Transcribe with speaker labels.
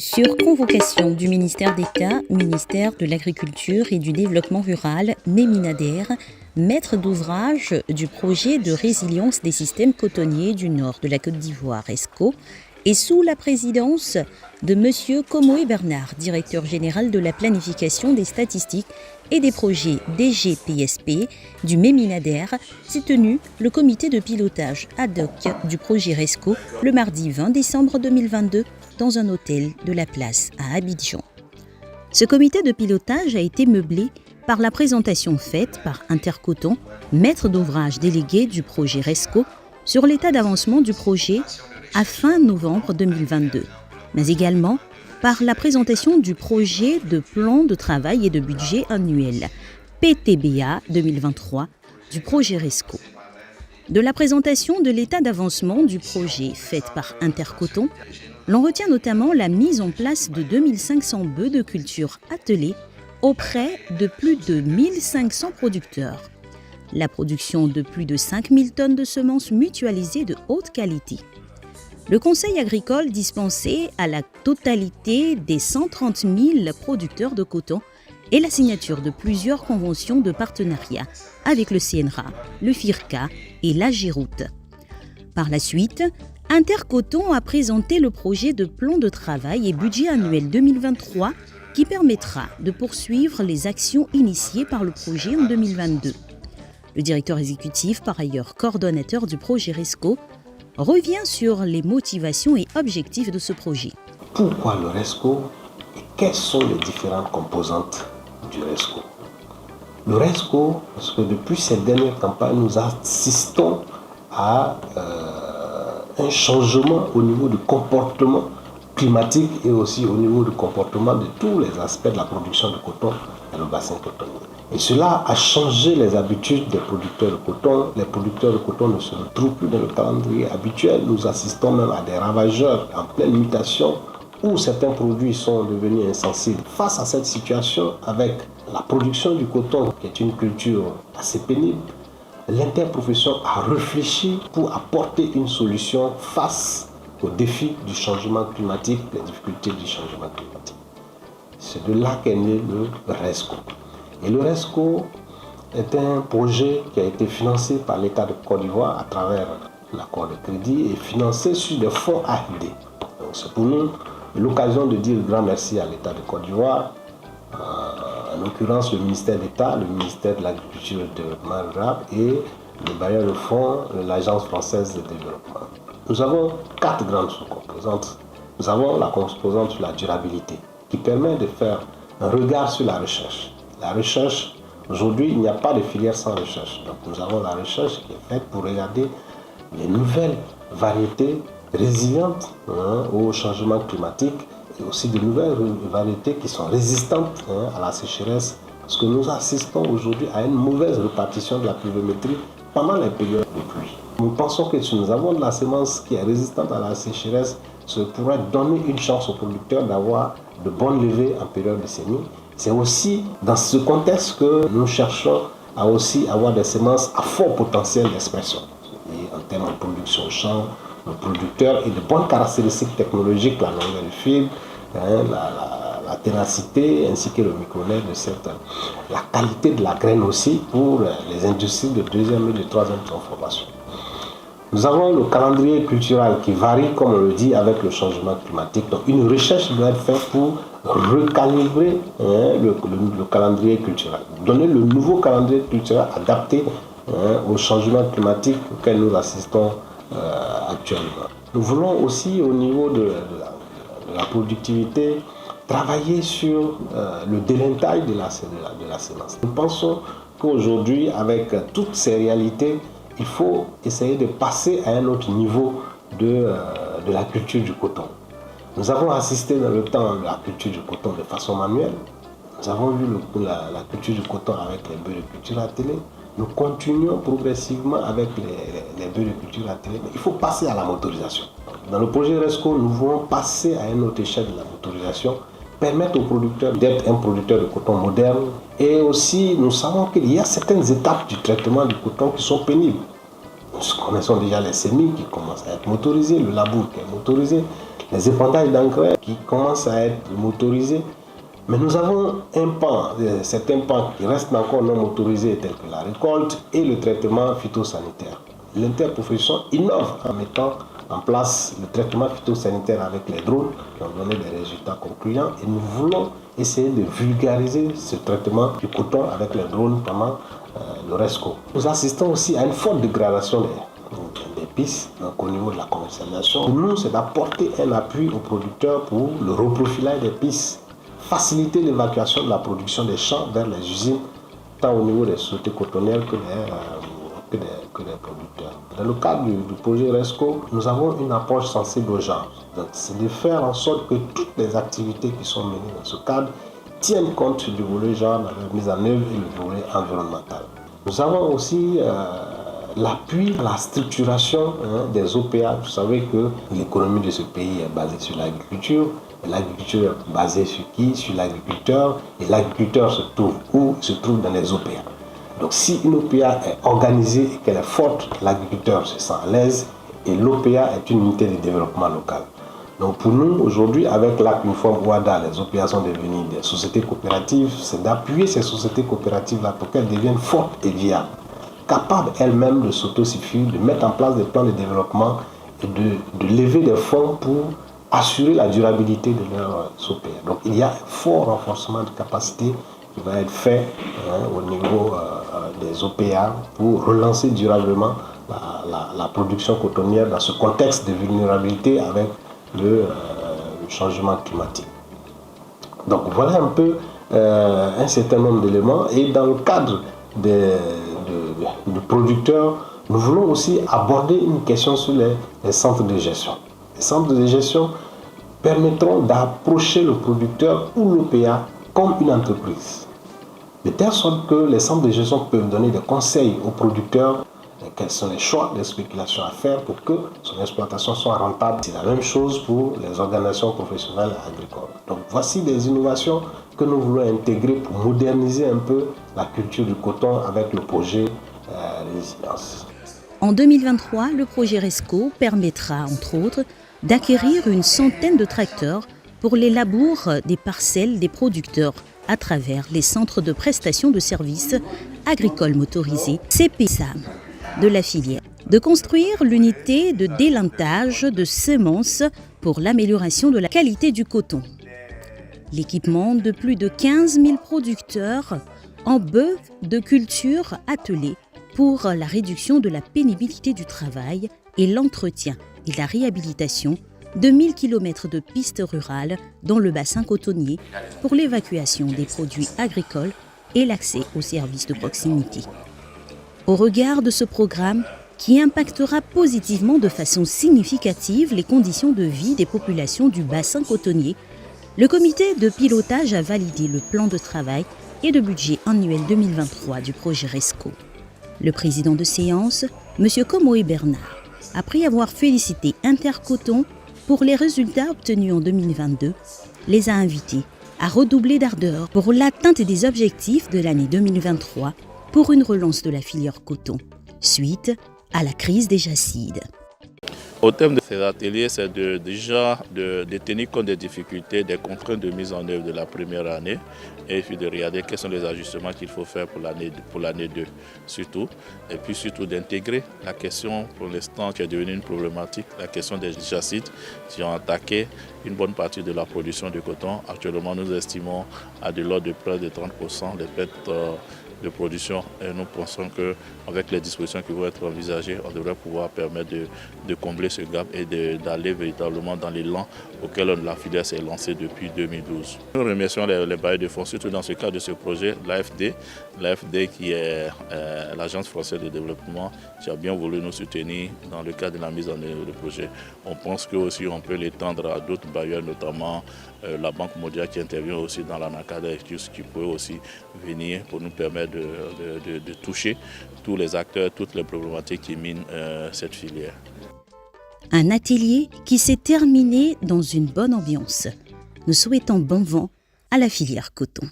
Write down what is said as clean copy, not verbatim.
Speaker 1: Sur convocation du ministère d'État, ministère de l'Agriculture et du Développement rural, MEMINADER, maître d'ouvrage du projet de résilience des systèmes cotonniers du nord de la Côte d'Ivoire, ESCO, et sous la présidence de M. Komoé Bernard, directeur général de la planification des statistiques et des projets DGPSP du MEMINADER, s'est tenu le comité de pilotage ad hoc du projet RESCO le mardi 20 décembre 2022 dans un hôtel de la place à Abidjan. Ce comité de pilotage a été meublé par la présentation faite par Intercoton, maître d'ouvrage délégué du projet RESCO, sur l'état d'avancement du projet à fin novembre 2022, mais également par la présentation du projet de plan de travail et de budget annuel PTBA 2023 du projet RESCO. De la présentation de l'état d'avancement du projet faite par Intercoton, l'on retient notamment la mise en place de 2500 bœufs de culture attelés auprès de plus de 1500 producteurs, la production de plus de 5000 tonnes de semences mutualisées de haute qualité, le conseil agricole dispensé à la totalité des 130 000 producteurs de coton et la signature de plusieurs conventions de partenariat avec le CNRA, le FIRCA et l'AGIROUT. Par la suite, Intercoton a présenté le projet de plan de travail et budget annuel 2023 qui permettra de poursuivre les actions initiées par le projet en 2022. Le directeur exécutif, par ailleurs coordonnateur du projet RESCO, revient sur les motivations et objectifs de ce projet.
Speaker 2: Pourquoi le RESCO et quelles sont les différentes composantes du RESCO? Le RESCO, parce que depuis cette dernière campagne, nous assistons à un changement au niveau du comportement climatique et aussi au niveau du comportement de tous les aspects de la production de coton dans le bassin cotonnier. Et cela a changé les habitudes des producteurs de coton. Les producteurs de coton ne se retrouvent plus dans le calendrier habituel. Nous assistons même à des ravageurs en pleine mutation où certains produits sont devenus insensibles. Face à cette situation, avec la production du coton, qui est une culture assez pénible, l'interprofession a réfléchi pour apporter une solution face aux défis du changement climatique, les difficultés du changement climatique. C'est de là qu'est né le RESCO. Et le RESCO est un projet qui a été financé par l'État de Côte d'Ivoire à travers l'accord de crédit et financé sur des fonds AID. Donc c'est pour nous l'occasion de dire grand merci à l'État de Côte d'Ivoire, en l'occurrence le ministère d'État, le ministère de l'Agriculture et du Développement rural et le bailleur de fonds, l'Agence française de développement. Nous avons 4 grandes sous-composantes. Nous avons la composante sur la durabilité qui permet de faire un regard sur la recherche. La recherche, aujourd'hui, il n'y a pas de filière sans recherche. Donc nous avons la recherche qui est faite pour regarder les nouvelles variétés résilientes au changement climatique et aussi de nouvelles variétés qui sont résistantes à la sécheresse. Parce que nous assistons aujourd'hui à une mauvaise répartition de la pluviométrie pendant les périodes de pluie. Nous pensons que si nous avons de la semence qui est résistante à la sécheresse, ça pourrait donner une chance aux producteurs d'avoir de bonnes levées en période de semis. C'est aussi dans ce contexte que nous cherchons à aussi avoir des semences à fort potentiel d'expression. Et en termes de production au champ, nos producteurs et de bonnes caractéristiques technologiques, la longueur de fibre, la ténacité ainsi que le micronel de certains. La qualité de la graine aussi pour les industries de deuxième et de troisième transformation. Nous avons le calendrier culturel qui varie, comme on le dit, avec le changement climatique. Donc une recherche doit être faite pour recalibrer le calendrier culturel. Donner le nouveau calendrier culturel adapté au changement climatique auquel nous assistons actuellement. Nous voulons aussi au niveau de la productivité travailler sur le délintage de la semence. Nous pensons qu'aujourd'hui, avec toutes ces réalités, il faut essayer de passer à un autre niveau de la culture du coton. Nous avons assisté dans le temps à la culture du coton de façon manuelle. Nous avons vu la culture du coton avec les bœufs de culture attelés. Nous continuons progressivement avec les bœufs de culture attelés. Mais il faut passer à la motorisation. Dans le projet RESCO, nous voulons passer à une autre échelle de la motorisation, permettre aux producteurs d'être un producteur de coton moderne. Et aussi, nous savons qu'il y a certaines étapes du traitement du coton qui sont pénibles. Nous connaissons déjà les semis qui commencent à être motorisés, le labour qui est motorisé, les épandages d'engrais qui commencent à être motorisés. Mais nous avons certains pans qui restent encore non motorisés, tels que la récolte et le traitement phytosanitaire. L'interprofession innove en mettant en place le traitement phytosanitaire avec les drones qui ont donné des résultats concluants, et nous voulons essayer de vulgariser ce traitement du coton avec les drones pendant le RESCO. Nous assistons aussi à une forte dégradation des pistes, donc au niveau de la commercialisation. Pour nous, c'est d'apporter un appui aux producteurs pour le reprofilage des pistes, faciliter l'évacuation de la production des champs vers les usines, tant au niveau des sociétés cotonnières que des producteurs. Dans le cadre du projet RESCO, nous avons une approche sensible aux gens. C'est de faire en sorte que toutes les activités qui sont menées dans ce cadre tiennent compte du volet genre dans leur mise en œuvre et le volet environnemental. Nous avons aussi l'appui à la structuration des OPA. Vous savez que l'économie de ce pays est basée sur l'agriculture. L'agriculture est basée sur qui? Sur l'agriculteur. Et l'agriculteur se trouve où? Se trouve dans les OPA. Donc si une OPA est organisée et qu'elle est forte, l'agriculteur se sent à l'aise et l'OPA est une unité de développement local. Donc pour nous, aujourd'hui, avec l'acte uniforme OADA, les OPA sont devenues des sociétés coopératives. C'est d'appuyer ces sociétés coopératives-là pour qu'elles deviennent fortes et viables, capables elles-mêmes de s'autosuffire, de mettre en place des plans de développement et de lever des fonds pour assurer la durabilité de leurs OPA. Donc il y a un fort renforcement de capacité qui va être fait au niveau des OPA pour relancer durablement la production cotonnière dans ce contexte de vulnérabilité avec le changement climatique. Donc voilà un peu un certain nombre d'éléments, et dans le cadre du producteur, nous voulons aussi aborder une question sur les centres de gestion. Les centres de gestion permettront d'approcher le producteur ou l'OPA comme une entreprise, de telle sorte que les centres de gestion peuvent donner des conseils aux producteurs. Quels sont les choix de spéculation à faire pour que son exploitation soit rentable. C'est la même chose pour les organisations professionnelles agricoles. Donc voici des innovations que nous voulons intégrer pour moderniser un peu la culture du coton avec le projet Résilience.
Speaker 1: En 2023, le projet RESCO permettra, entre autres, d'acquérir une centaine de tracteurs pour les labours des parcelles des producteurs à travers les centres de prestation de services agricoles motorisés CPSAM de la filière, de construire l'unité de délintage de semences pour l'amélioration de la qualité du coton, l'équipement de plus de 15 000 producteurs en bœufs de culture attelés pour la réduction de la pénibilité du travail et l'entretien et la réhabilitation de 1000 km de pistes rurales dans le bassin cotonnier pour l'évacuation des produits agricoles et l'accès aux services de proximité. Au regard de ce programme, qui impactera positivement de façon significative les conditions de vie des populations du bassin cotonnier, le comité de pilotage a validé le plan de travail et de budget annuel 2023 du projet RESCO. Le président de séance, M. Komoé Bernard, après avoir félicité Intercoton pour les résultats obtenus en 2022, les a invités à redoubler d'ardeur pour l'atteinte des objectifs de l'année 2023 pour une relance de la filière coton, suite à la crise des jacides.
Speaker 3: Au thème de ces ateliers, c'est de tenir compte des difficultés, des contraintes de mise en œuvre de la première année, et puis de regarder quels sont les ajustements qu'il faut faire pour l'année 2 surtout, et puis surtout d'intégrer la question pour l'instant qui est devenue une problématique, la question des jacides qui ont attaqué une bonne partie de la production de coton. Actuellement, nous estimons à de l'ordre de près de 30% les pertes de production, et nous pensons qu'avec les dispositions qui vont être envisagées, on devrait pouvoir permettre de combler ce gap et d'aller véritablement dans l'élan auquel la filière s'est lancée depuis 2012. Nous remercions les bailleurs de fonds, surtout dans ce cadre de ce projet, l'AFD qui est l'Agence française de développement, qui a bien voulu nous soutenir dans le cadre de la mise en œuvre du projet. On pense qu'aussi on peut l'étendre à d'autres bailleurs, notamment la Banque mondiale qui intervient aussi dans l'ANACAD, qui peut aussi venir pour nous permettre de toucher tous les acteurs, toutes les problématiques qui minent cette filière.
Speaker 1: Un atelier qui s'est terminé dans une bonne ambiance. Nous souhaitons bon vent à la filière coton.